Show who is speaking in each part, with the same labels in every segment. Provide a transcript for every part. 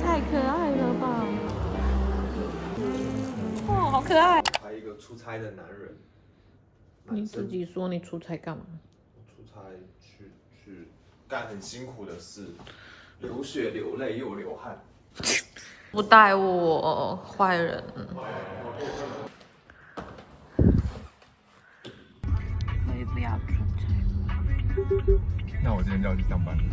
Speaker 1: 太可爱了吧！哦，好可爱。
Speaker 2: 还有一个出差的男人。
Speaker 1: 你自己说你出差干嘛？
Speaker 2: 出差去干很辛苦的事，流血流泪又流汗。
Speaker 1: 不带我，坏人。可以不要出差吗？
Speaker 2: 那我今天就要去上班了。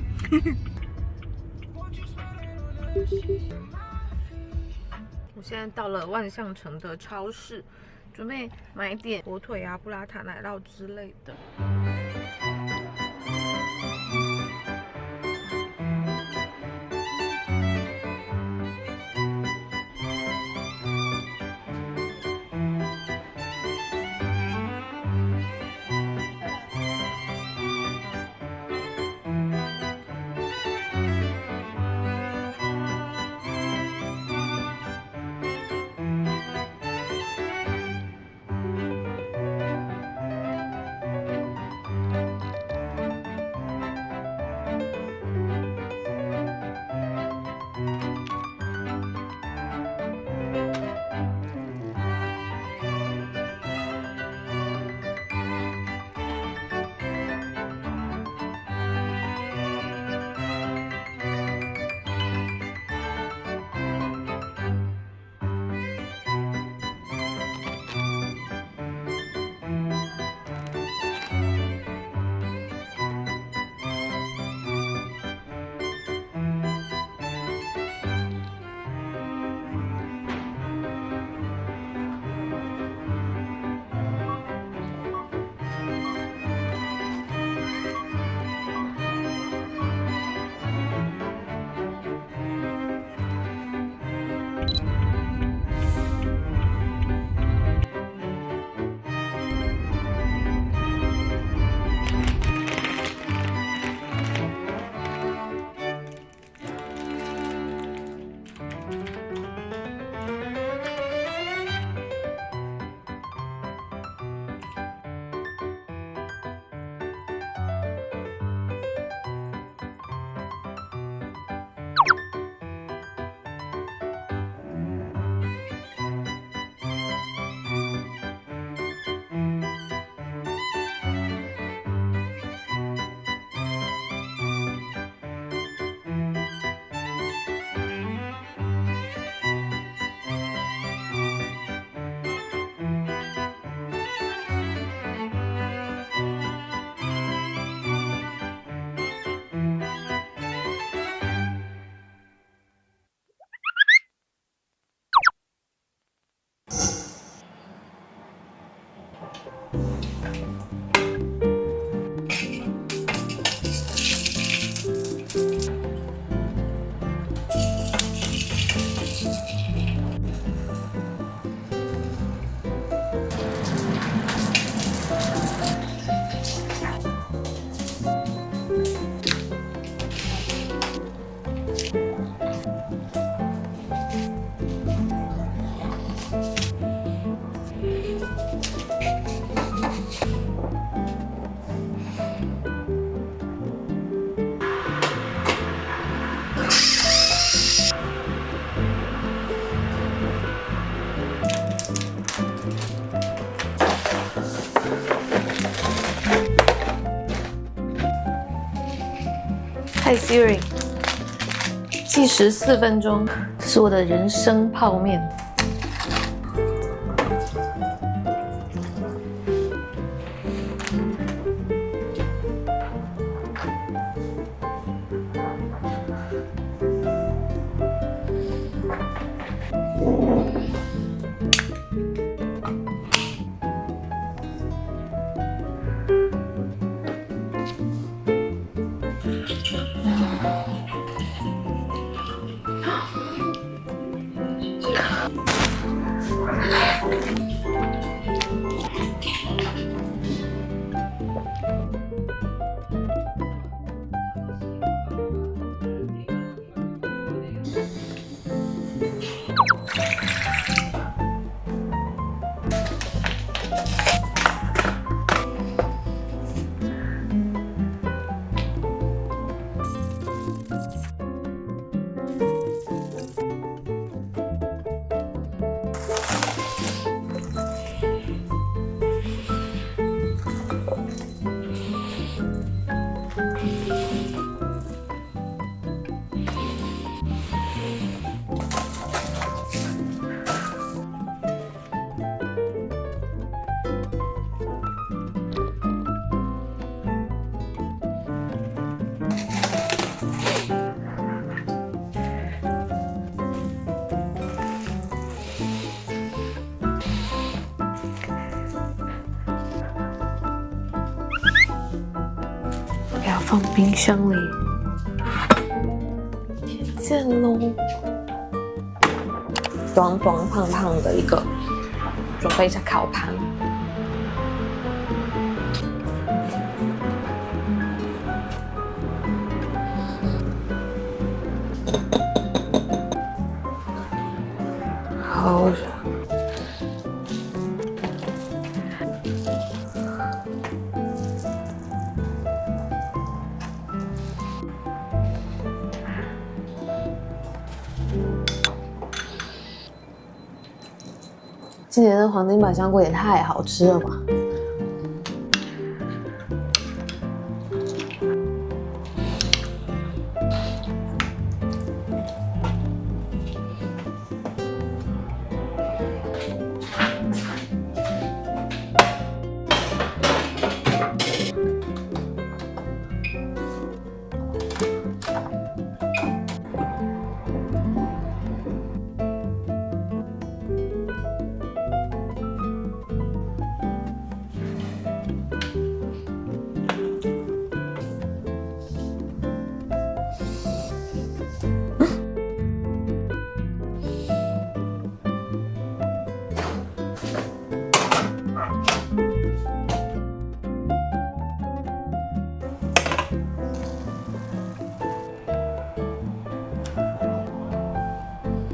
Speaker 1: 我现在到了万象城的超市，准备买点火腿啊、布拉塔奶酪之类的。嗨 Siri， 计时4分钟，这是我的人生泡面。要放冰箱里。天见喽！短短胖胖的一个，准备一下烤盘。好热。今年的黄金百香果也太好吃了吧！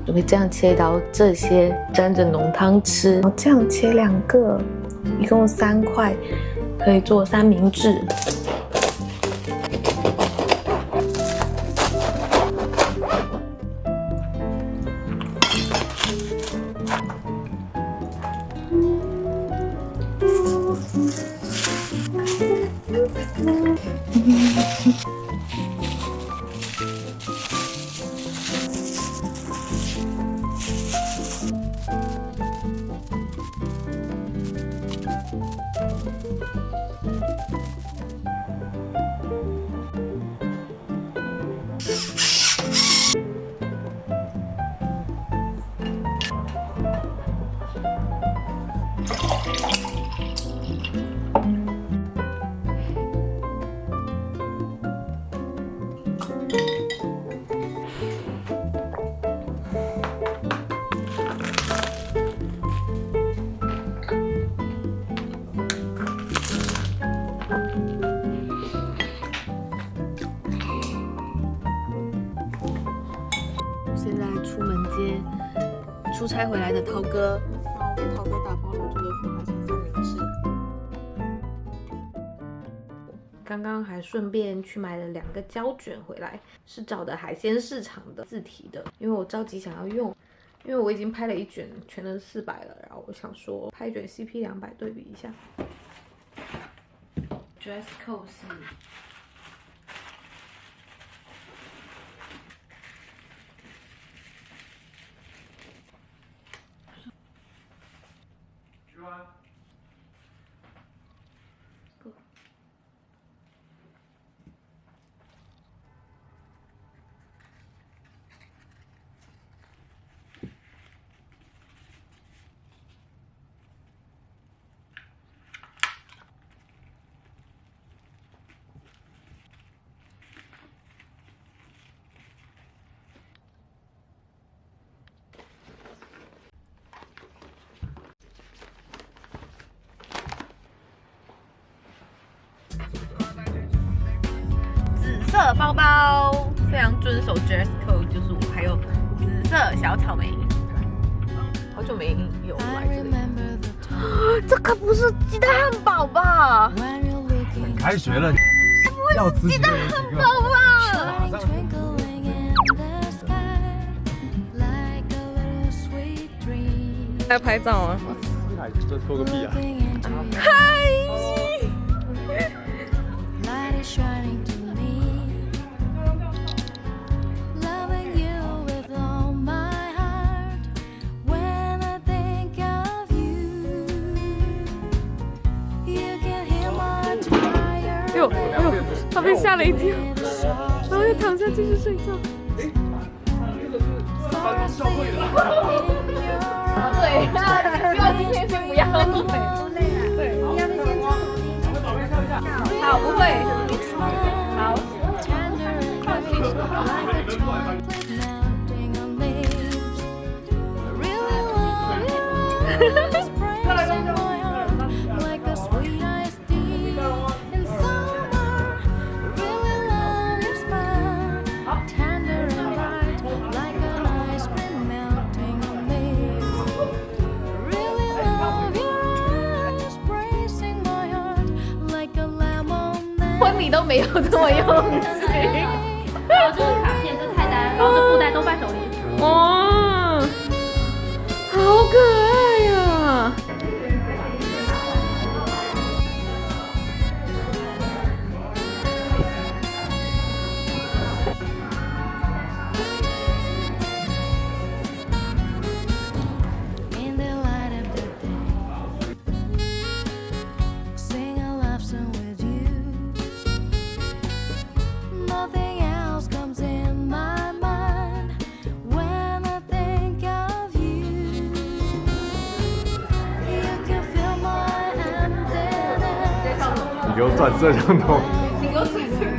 Speaker 1: 我会这样切一刀，这些沾着浓汤吃，然后这样切2个，一共3块，可以做三明治。现在出门接出差回来的涛哥，然后给涛哥打包了我做的福海鲜三明治。刚刚还顺便去买了2个胶卷回来，是找的海鲜市场的自提的，因为我着急想要用，因为我已经拍了1卷，全都是400了，然后我想说拍1卷 CP 200对比一下。Dress code 是。紫色包包，非常遵守 dress code， 就是我，还有紫色小草莓。好久没有来这里，这可不是鸡蛋汉堡吧？
Speaker 2: 开学了，要吃鸡蛋汉堡吧？
Speaker 1: 在拍照啊？
Speaker 2: 这拖个屁啊！
Speaker 1: 嗨！他被吓了一跳，然后又躺下继续睡觉。对，希望今天先不要。对，好，不会。好。婚礼都没有这么用心。
Speaker 3: 然后这个卡片、这菜单，然后这布袋都伴手礼。
Speaker 1: 哇，好可爱呀！
Speaker 2: 你给我转摄像头。
Speaker 1: 你给我转这个。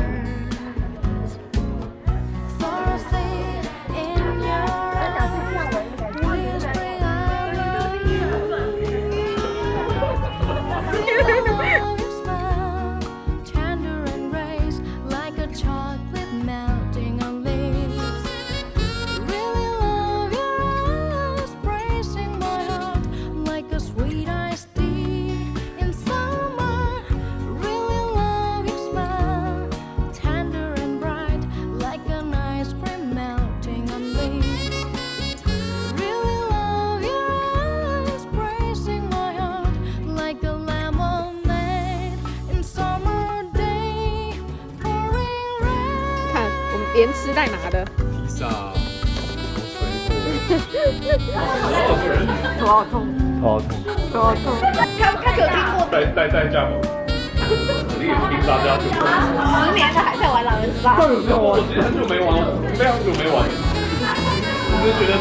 Speaker 1: 连吃带拿的，
Speaker 2: 披萨、水果，
Speaker 1: 头好痛，
Speaker 2: 头好痛，
Speaker 1: 头好痛。他有听过
Speaker 2: 代驾吗？你也听大家就
Speaker 1: 10年了还在玩狼人杀，
Speaker 2: 我其实很久没玩了，非常久没玩，我就觉得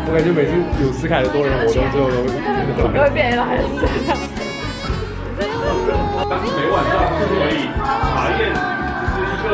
Speaker 2: 我感觉每次有思凯的多人活动之后
Speaker 1: 都会变狼人杀。
Speaker 2: 但是每晚上可以查验是一个。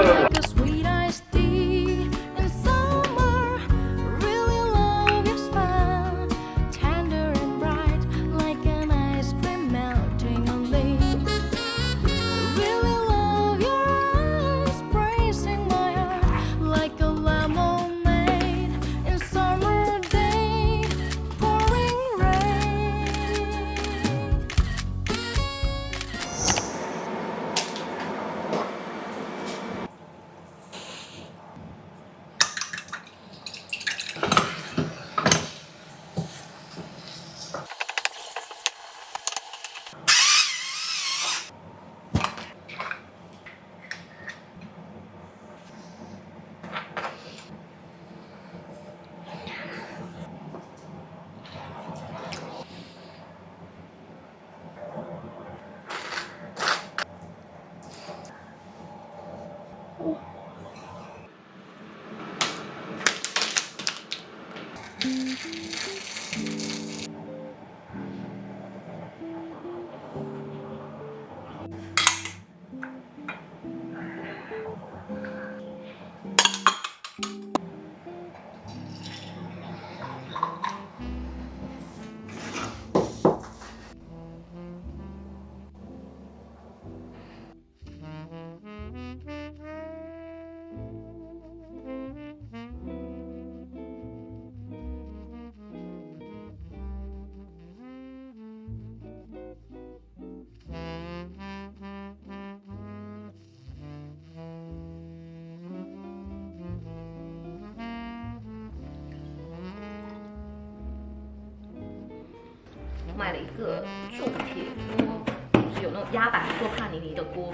Speaker 3: 买了一个铸铁锅，就是有那种压板做帕尼尼的锅。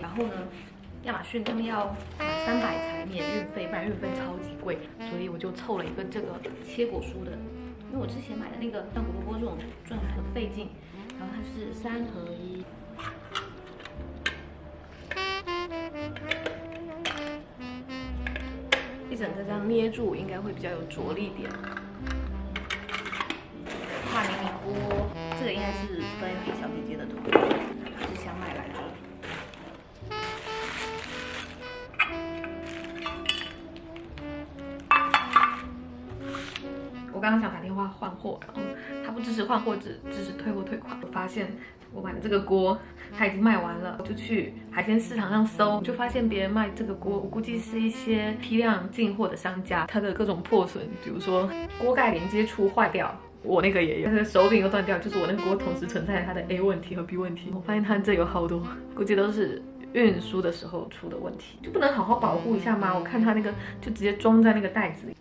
Speaker 3: 然后呢，亚马逊他们要300才免运费，不然运费超级贵，所以我就凑了一个这个切果酥的，因为我之前买的那个像胡萝卜这种就很费劲，然后它是3合1。一整个这样捏住，应该会比较有着力点。帕尼尼锅，这个应该是分给小姐姐的图，是香麦来着。
Speaker 1: 刚刚想打电话换货，然后他不支持换货，只支持退货退款。我发现我买的这个锅它已经卖完了，我就去海鲜市场上搜，就发现别人卖这个锅，我估计是一些批量进货的商家，它的各种破损，比如说锅盖连接处坏掉。我那个也有，它的手柄又断掉，就是我那个锅同时存在它的 A 问题和 B 问题。我发现它这有好多，估计都是运输的时候出的问题，就不能好好保护一下吗？我看它那个就直接装在那个袋子里。